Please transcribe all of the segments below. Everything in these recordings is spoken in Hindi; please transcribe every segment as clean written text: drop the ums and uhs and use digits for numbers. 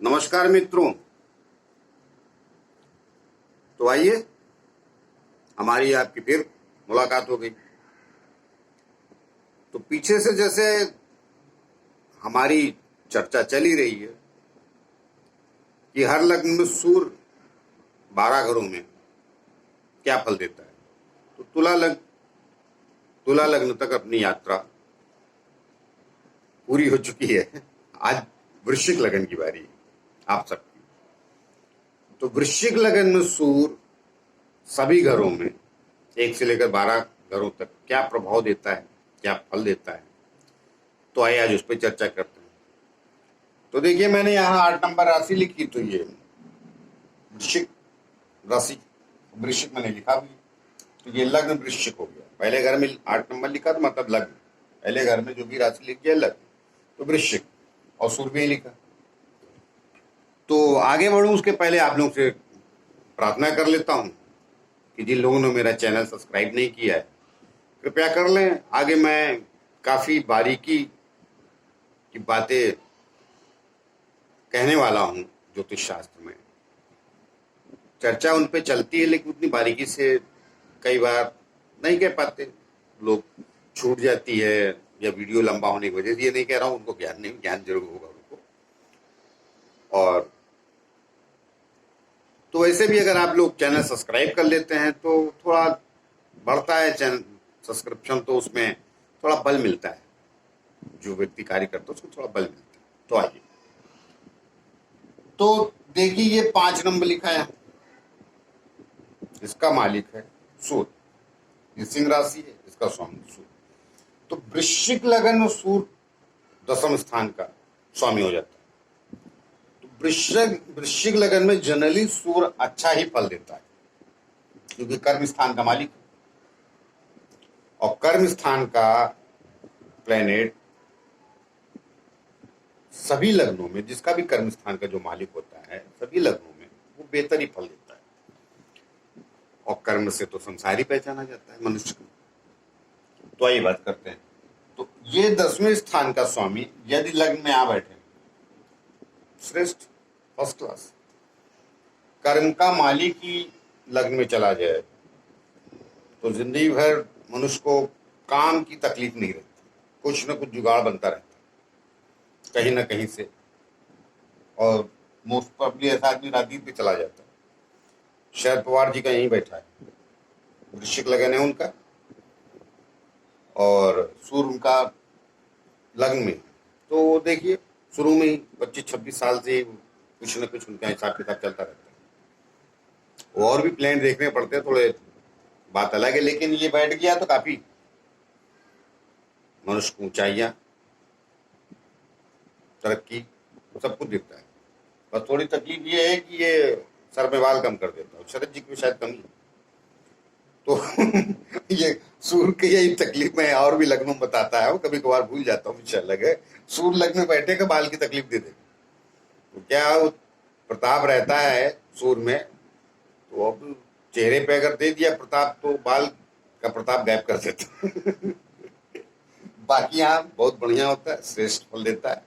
नमस्कार मित्रों। तो आइए हमारी आपकी फिर मुलाकात हो गई। तो पीछे से जैसे हमारी चर्चा चली रही है कि हर लग्न में सूर्य 12 घरों में क्या फल देता है। तो तुला लग्न तक अपनी यात्रा पूरी हो चुकी है। आज वृश्चिक लगन की बारी है आप सबकी। तो वृश्चिक लगन में सूर्य सभी घरों में 1 से लेकर 12 घरों तक क्या प्रभाव देता है, क्या फल देता है, तो आइए आज उस पर चर्चा करते हैं। तो देखिए, मैंने यहाँ 8 नंबर राशि लिखी, तो ये वृश्चिक राशि, वृश्चिक मैंने लिखा भी, तो ये लग्न वृश्चिक हो गया। पहले घर में 8 नंबर लिखा तो मतलब लग्न, पहले घर में जो भी राशि लिख गया लग्न, तो वृश्चिक, और सूर्य भी लिखा। तो आगे बढ़ूं उसके पहले आप लोगों से प्रार्थना कर लेता हूं कि जिन लोगों ने मेरा चैनल सब्सक्राइब नहीं किया है कृपया कर लें। आगे मैं काफी बारीकी की बातें कहने वाला हूं। ज्योतिष शास्त्र में चर्चा उन पे चलती है, लेकिन उतनी बारीकी से कई बार नहीं कह पाते, लोग छूट जाती है या वीडियो लंबा होने की वजह से। ये नहीं कह रहा हूं उनको ज्ञान नहीं, ज्ञान जरूर होगा उनको। और तो वैसे भी अगर आप लोग चैनल सब्सक्राइब कर लेते हैं तो थोड़ा बढ़ता है चैनल सब्सक्रिप्शन, तो उसमें थोड़ा बल मिलता है, जो व्यक्ति कार्य करता है उसको थोड़ा बल मिलता है। तो आइए, तो देखिए ये 5 नंबर लिखा है, इसका मालिक है सूर्य, ये सिंह राशि है, इसका स्वामी सूर्य। तो वृश्चिक लगन में सूर्य 10वें स्थान का स्वामी हो जाता है। वृश्चिक लगन में जनरली सूर्य अच्छा ही फल देता है, क्योंकि कर्म स्थान का मालिक है, और कर्म स्थान का प्लेनेट सभी लग्नों में, जिसका भी कर्म स्थान का जो मालिक होता है, सभी लग्नों में वो बेहतर ही फल देता है। और कर्म से तो संसार ही पहचाना जाता है मनुष्य को। तो आइए बात करते हैं। तो ये 10वें स्थान का स्वामी यदि लग्न में आ बैठे, श्रेष्ठ, फर्स्ट क्लास। कर्म का मालिक ही लग्न में चला जाए तो जिंदगी भर मनुष्य को काम की तकलीफ नहीं रहती, कुछ न कुछ जुगाड़ बनता रहता है कहीं ना कहीं से। और मोस्ट प्रॉब्ली ऐसा आदमी राजनीति पे चला जाता है। शरद पवार जी का यहीं बैठा है, वृश्चिक लगन है उनका, और सूर्य उनका लग्न में। तो देखिए शुरू में ही 25-26 साल से कुछ न कुछ उनका हिसाब किताब चलता रहता है। और भी प्लान देखने पड़ते हैं, थोड़े बात अलग है, लेकिन ये बैठ गया तो काफी मनुष्य को ऊंचाइयां, तरक्की, सब कुछ दिखता है। बस थोड़ी तकलीफ ये है कि ये सर में बाल कम कर देता है, शरद जी की शायद कमी। तो ये सूर्य की यही तकलीफ मैं और भी लग्नों में बताता है, वो कभी कभार भूल जाता हूँ, मुझे अलग है। सूर्य लग्न में बैठे का बाल की तकलीफ दे दे, तो क्या वो प्रताप रहता है सूर्य में, तो अब चेहरे पे अगर दे दिया प्रताप तो बाल का प्रताप गायब कर देता। बाकी यहाँ बहुत बढ़िया होता है, श्रेष्ठ फल देता है।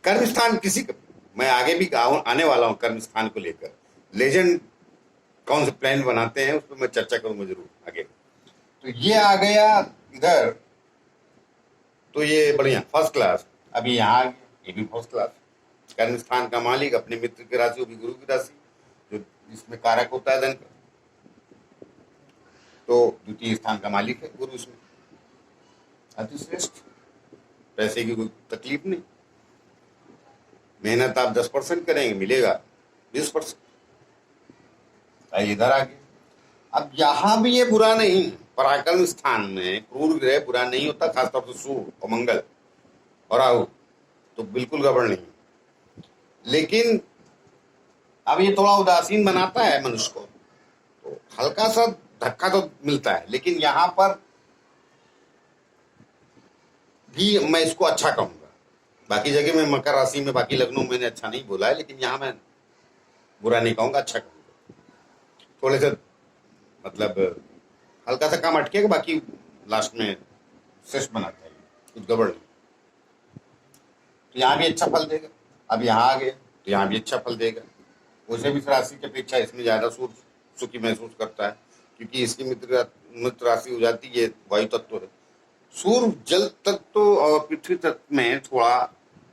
कर्म स्थान किसी का, मैं आगे भी आने वाला हूँ कर्म स्थान को लेकर, लेजेंड कौन से प्लान बनाते हैं उस पर मैं चर्चा करूंगा जरूर आगे। तो ये आ गया इधर, तो ये बढ़िया फर्स्ट क्लास। अभी यहाँ आ गया, ये भी फर्स्ट क्लास। कर्म स्थान का मालिक अपने मित्र की राशि, वो भी गुरु की राशि, जो इसमें कारक होता है धन का। तो द्वितीय स्थान का मालिक है गुरु, इसमें अति श्रेष्ठ, पैसे की कोई तकलीफ नहीं। मेहनत आप 10% करेंगे, मिलेगा 20%। इधर आ गया। अब यहां भी ये बुरा नहीं, पराक्रम स्थान में क्रूर ग्रह बुरा नहीं होता, खासतौर से सूर्य और मंगल और राहु तो बिल्कुल गड़बड़ नहीं। लेकिन अब ये थोड़ा उदासीन बनाता है मनुष्य को, तो हल्का सा धक्का तो मिलता है। लेकिन यहां पर भी मैं इसको अच्छा कहूंगा। बाकी जगह में मकर राशि में, बाकी लग्नों में मैंने अच्छा नहीं बोला है, लेकिन यहां मैं बुरा नहीं कहूंगा, अच्छा कहूंगा। थोड़े से मतलब हल्का सा काम अटकेगा, बाकी लास्ट में श्रेष्ठ बनाता है, कुछ गड़बड़ नहीं। तो यहाँ भी अच्छा फल देगा। अब यहाँ आ गए तो यहाँ भी अच्छा फल देगा। उसे भी राशि की अपेक्षा इसमें ज्यादा सुखी महसूस करता है, क्योंकि इसकी मित्र राशि हो जाती है वायु तत्व है। सूर्य जल तत्व और पृथ्वी तत्व में थोड़ा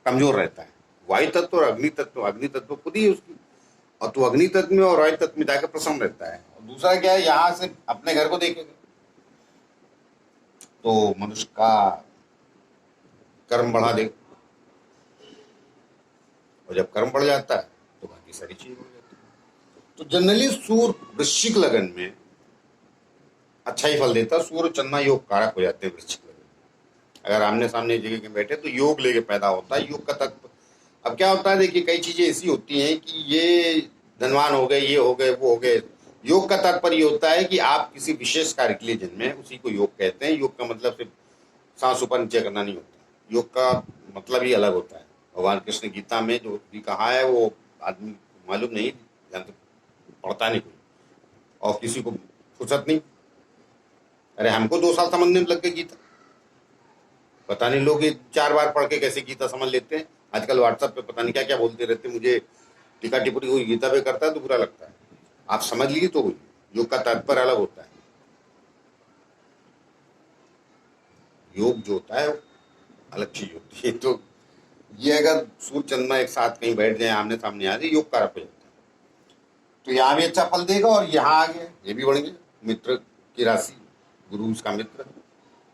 कमजोर रहता है। वायु तत्व और अग्नि तत्व खुद ही उसकी, और तो अग्नि तत्व में और वायु तत्व में जाकर प्रसन्न रहता है। और दूसरा क्या है, यहाँ से अपने घर को देखेगा तो मनुष्य का कर्म बढ़ा देगा, और जब कर्म बढ़ जाता है तो बाकी सारी चीज हो जाती है। तो जनरली सूर्य वृश्चिक लगन में अच्छा ही फल देता है। सूर्य चंद्रमा योग कारक हो जाते हैं वृश्चिक लगन में। अगर आमने सामने एक जगह के बैठे तो योग लेके पैदा होता है, योग का तत्व। अब क्या होता है, देखिए कई चीजें ऐसी होती हैं कि ये धनवान हो गए, ये हो गए, वो हो गए। योग का तात्पर्य होता है कि आप किसी विशेष कार्य के लिए जन्मे, उसी को योग कहते हैं। योग का मतलब सिर्फ सांस ऊपर नीचे करना नहीं होता, योग का मतलब ही अलग होता है। भगवान कृष्ण गीता में जो भी कहा है वो आदमी को मालूम नहीं, पढ़ता नहीं कोई, और किसी को फुर्सत नहीं। अरे हमको 2 साल समझने में लग गए गीता, पता नहीं लोग ये 4 बार पढ़ के कैसे गीता समझ लेते हैं। आजकल व्हाट्सएप पे पता नहीं क्या क्या बोलते रहते, मुझे टीका टिप्पणी कोई गीता पे करता है तो बुरा लगता है। आप समझ लीजिए तो योग का तात्पर्य अलग होता है। योग जो होता है अलग चीज होती है। तो ये अगर सूर्य चंद्रमा एक साथ कहीं बैठ जाए, आमने सामने आ जाए, योग कारक हो जाता है। तो यहाँ भी अच्छा फल देगा, और यहाँ आ गया ये भी बढ़ गया। मित्र की राशि, गुरु उसका मित्र,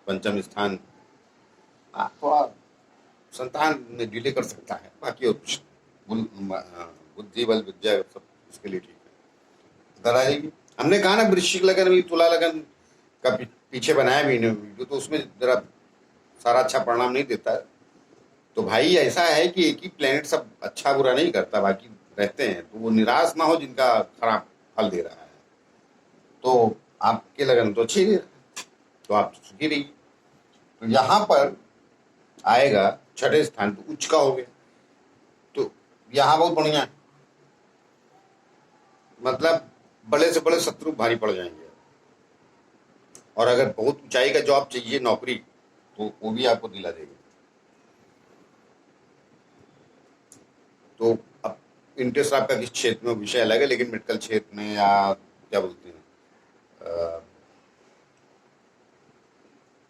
पंचम स्थान। थोड़ा संतान में डिले कर सकता है, बाकी और कुछ बुद्धि बल विद्या सब इसके लिए ठीक है। इधर आ जाएगी। हमने कहा ना वृश्चिक लगन भी, तुला लगन का पीछे बनाया भी वीडियो, तो उसमें जरा सारा अच्छा परिणाम नहीं देता है। तो भाई ऐसा है कि एक ही प्लेनेट सब अच्छा बुरा नहीं करता, बाकी रहते हैं, तो वो निराश ना हो जिनका खराब फल दे रहा है। तो आपके लगन तो अच्छी दे रहा है, तो आप सुखी रहिए। तो यहाँ पर आएगा छठे स्थान पे उच्च का हो गया, तो यहाँ बहुत बढ़िया है। मतलब बड़े से बड़े शत्रु भारी पड़ जाएंगे। और अगर बहुत ऊंचाई का जॉब चाहिए, नौकरी, तो वो भी आपको दिला देगी। तो अब इंटरेस्ट आपका किस क्षेत्र में, विषय अलग है, लेकिन मेडिकल क्षेत्र में या क्या बोलते हैं,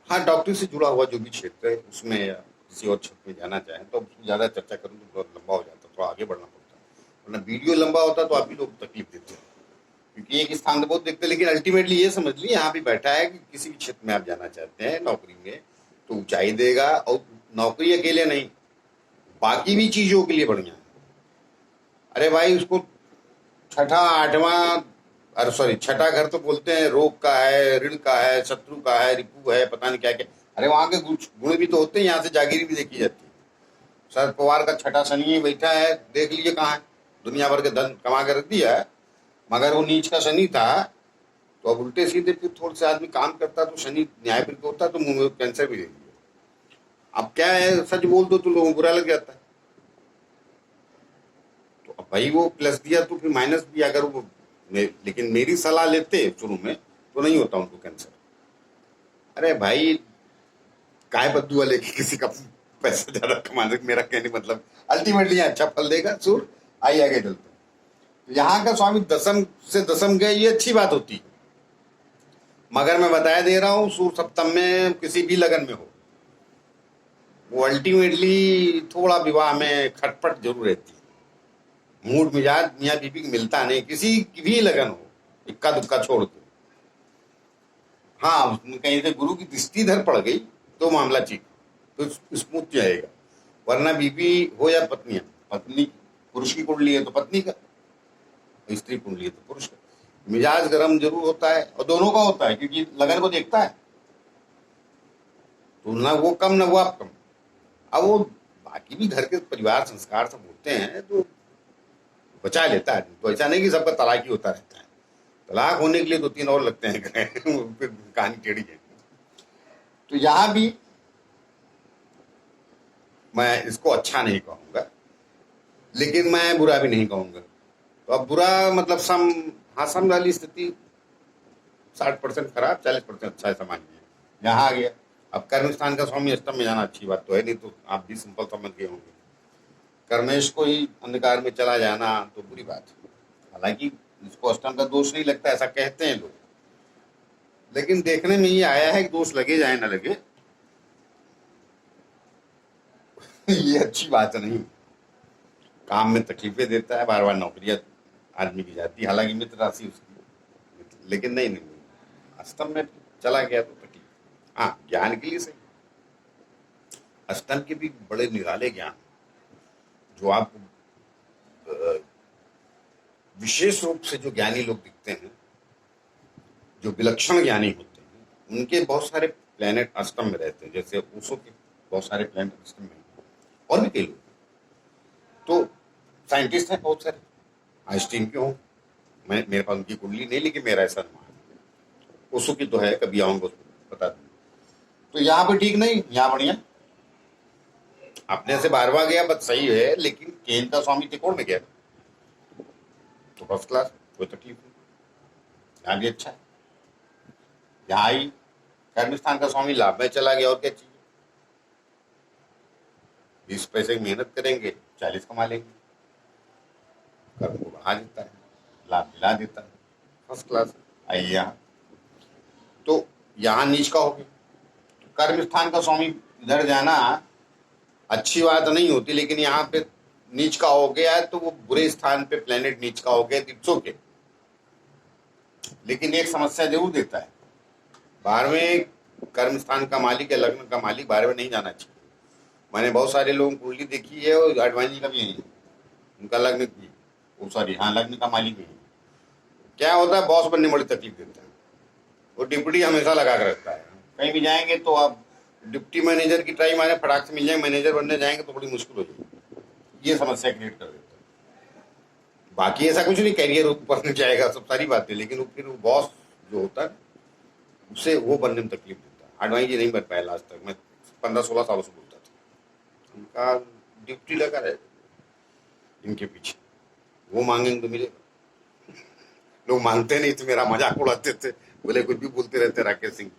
हाँ डॉक्टरी से जुड़ा हुआ जो भी क्षेत्र है उसमें, या किसी और क्षेत्र में जाना चाहें तो उसमें ज़्यादा चर्चा करूँ तो बहुत लंबा हो जाता है, थोड़ा आगे बढ़ना पड़ता है। वरना वीडियो लंबा होता तो आप भी लोग तकलीफ देते हैं, क्योंकि एक स्थान तो बहुत देखते हैं। लेकिन अल्टीमेटली ये समझ लीजिए यहाँ भी बैठा है कि किसी भी क्षेत्र में आप जाना चाहते हैं नौकरी में, तो ऊंचाई देगा। और नौकरी अकेले नहीं, बाकी भी चीज़ों के लिए बढ़िया है। अरे भाई उसको छठा आठवां, अरे सॉरी छठा घर तो बोलते हैं रोग का है, ऋण का है, शत्रु का है, रिपु है, पता नहीं क्या क्या। अरे वहां के गुण भी तो होते हैं, यहाँ से जागीरी भी देखी जाती है। शरद पवार का छठा शनि बैठा है, देख लीजिए कहाँ है। दुनिया भर के धन कमा कर रख दिया है, मगर वो नीच का शनि था। तो अब उल्टे सीधे फिर थोड़े से आदमी काम करता तो शनि न्यायप्रित होता तो मुंह में कैंसर भी दे दिया। अब क्या है, सच बोल दो तो लोगों को बुरा लग जाता है। तो अब भाई वो प्लस दिया तो फिर माइनस भी, अगर वो लेकिन मेरी सलाह लेते शुरू में तो नहीं होता उनको कैंसर। अरे भाई काय बद्दुआ लेके किसी का पैसा ज्यादा कमाने, मेरा कहने मतलब अल्टीमेटली अच्छा फल देगा सूर्य। आइए आगे चलते हैं। तो यहाँ का स्वामी दसम से दसम गए, ये अच्छी बात होती है, मगर मैं बताया दे रहा हूँ सूर्य सप्तम में किसी भी लगन में हो, वो अल्टीमेटली थोड़ा विवाह में खटपट जरूर रहती है। मूड मिजाज मियाँ बीबी मिलता नहीं, किसी की भी लगन हो, इक्का दुक्का छोड़ के। हाँ कहीं से गुरु की दृष्टि इधर पड़ गई तो मामला ठीक, तो स्मूथ जाएगा। वरना बीबी हो या पत्नी, पत्नी पुरुष की कुंडली है तो पत्नी का, स्त्री कुंडली है तो पुरुष का, मिजाज गर्म जरूर होता है, और दोनों का होता है, क्योंकि लगन को देखता है। तो ना वो कम ना वो आप कम। अब वो बाकी भी घर के परिवार संस्कार सब होते हैं तो बचा लेता है। तो ऐसा नहीं कि सबका तलाक ही होता रहता है, तलाक होने के लिए 2-3 और लगते हैं फिर कहानी टेढ़ी है। तो यहां भी मैं इसको अच्छा नहीं कहूंगा, लेकिन मैं बुरा भी नहीं कहूंगा। तो अब बुरा मतलब सम, हाँ सम वाली स्थिति, 60% खराब 40% अच्छा है, सामान्य यहाँ आ गया। अब कर्म स्थान का स्वामी अष्टम में जाना अच्छी बात तो है नहीं, तो आप भी सिंपल समझ गए होंगे। कर्मेश को ही अंधकार में चला जाना तो बुरी बात है। हालांकि इसको अष्टम का दोष नहीं लगता, ऐसा कहते हैं लोग, लेकिन देखने में ये आया है कि दोष लगे जाए ना लगे ये अच्छी बात नहीं। काम में तकलीफें देता है, बार बार नौकरियां आदमी की जाती है, हालांकि मित्र राशि उसकी, लेकिन नहीं, अष्टम में चला गया तो तकलीफ। हाँ, ज्ञान के लिए सही। अष्टम के भी बड़े निराले ज्ञान जो आपको विशेष रूप से जो ज्ञानी लोग दिखते हैं, जो विलक्षण ज्ञानी होते हैं, उनके बहुत सारे प्लेनेट अष्टम में रहते हैं। जैसे ओशो के बहुत सारे प्लेनेट अष्टम में, और भी कई लोग। तो साइंटिस्ट हैं बहुत सारे, आइंस्टीन के हों, मैं मेरे पास उनकी कुंडली नहीं, लेकिन मेरा ऐसा अनुमान है। ओशो की तो है, कभी आऊंगा उसको बता दूंगा। तो यहाँ पे ठीक नहीं, यहाँ बढ़िया, अपने से 12वां गया बस सही है, लेकिन केन का स्वामी त्रिकोण में गया तो फर्स्ट क्लास, कोई तकलीफ नहीं, यहाँ भी अच्छा है। यहाँ ही कर्म स्थान का स्वामी लाभ में चला गया, और क्या चाहिए। 20 पैसे की मेहनत करेंगे, 40 कमा लेंगे। कर्म को बढ़ा देता है, लाभ दिला देता है, फर्स्ट क्लास। आइए यहाँ, तो यहाँ नीच का हो गया, तो कर्म स्थान का स्वामी इधर जाना अच्छी बात नहीं होती, लेकिन यहाँ पे नीच का हो गया है तो वो बुरे स्थान पे प्लेनेट नीच का हो गया, इट्स ओके। लेकिन एक समस्या जरूर देता है, 12वें कर्म स्थान का मालिक या लग्न का मालिक 12वें नहीं जाना चाहिए। मैंने बहुत सारे लोगों को कुंडली देखी है, और आडवाणी जी का भी यही है, उनका लग्न की, वो सॉरी हाँ लग्न का मालिक ही है। क्या होता है, बॉस बनने में बड़ी तकलीफ देता है, वो डिप्टी हमेशा लगा कर रखता है। कहीं भी जाएंगे तो आप डिप्टी मैनेजर की ट्राई मारे, फटाक से मिल जाएंगे, मैनेजर बनने जाएंगे तो बड़ी मुश्किल हो जाएगी। ये समस्या क्रिएट कर देता है। बाकी ऐसा कुछ नहीं, कैरियर ऊपर जाएगा, सब सारी बातें, लेकिन वो फिर वो बॉस जो होता है उसे वो बनने में तकलीफ देता है। आडवाणी जी नहीं बन पाया लास्ट तक, मैं 15-16 सालों से बोलता था, उनका ड्यूटी लगा रहे इनके पीछे, वो मांगेंगे तो मिलेगा। लोग मांगते नहीं तो मेरा मजाक उड़ाते थे, बोले कुछ भी बोलते रहते राकेश सिंह।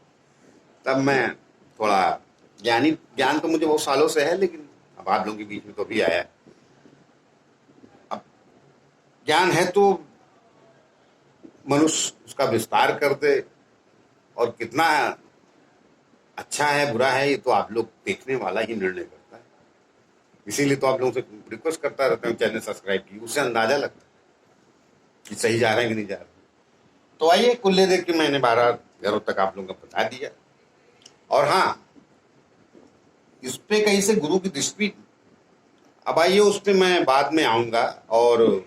तब मैं थोड़ा ज्ञान तो मुझे बहुत सालों से है, लेकिन अब आप लोगों के बीच में तो भी आया है। अब ज्ञान है तो मनुष्य उसका विस्तार कर दे, और कितना अच्छा है बुरा है ये तो आप लोग देखने वाला ही निर्णय करता है। इसीलिए तो आप लोगों से रिक्वेस्ट करता रहता हूँ चैनल सब्सक्राइब की, उससे अंदाजा लगता है कि सही जा रहे हैं कि नहीं जा रहे। तो आइए, कुल्ले देख के मैंने 12 घरों तक आप लोगों को बता दिया। और हाँ, इस पे कहीं से गुरु की दृष्टि, अब आइए उस पर मैं बाद में आऊंगा, और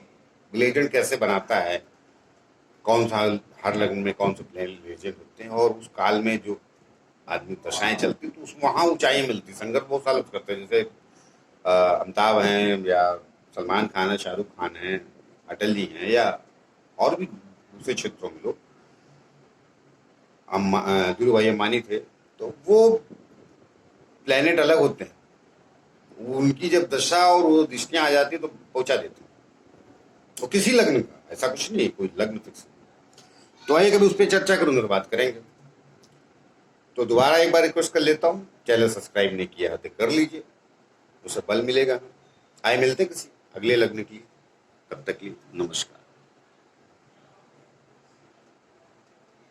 लेजेंड कैसे बनाता है, कौन सा हर लग्न में कौन से प्लेन लेजेंड होते हैं, और उस काल में जो आदमी दशाएं चलती तो उस वहाँ ऊंचाई मिलती। संघर्ष बहुत साल करते हैं, जैसे अमिताभ हैं, या सलमान खान है, शाहरुख खान है, अटल जी हैं, या और भी दूसरे क्षेत्रों में लोग, धीरू भाई अंबानी थे, तो वो प्लेनेट अलग होते हैं, उनकी जब दशा और वो दृष्टियां आ जाती तो पहुंचा देते हैं। तो किसी लग्न का ऐसा कुछ नहीं, कोई लग्न फिक्स नहीं। तो आइए कभी उस पर चर्चा करूंगा तो बात करेंगे। तो दोबारा एक बार रिक्वेस्ट कर लेता हूँ, चैनल सब्सक्राइब नहीं किया है तो कर लीजिए, उससे बल मिलेगा। आए मिलते किसी अगले लग्न की, तब तक के लिए नमस्कार।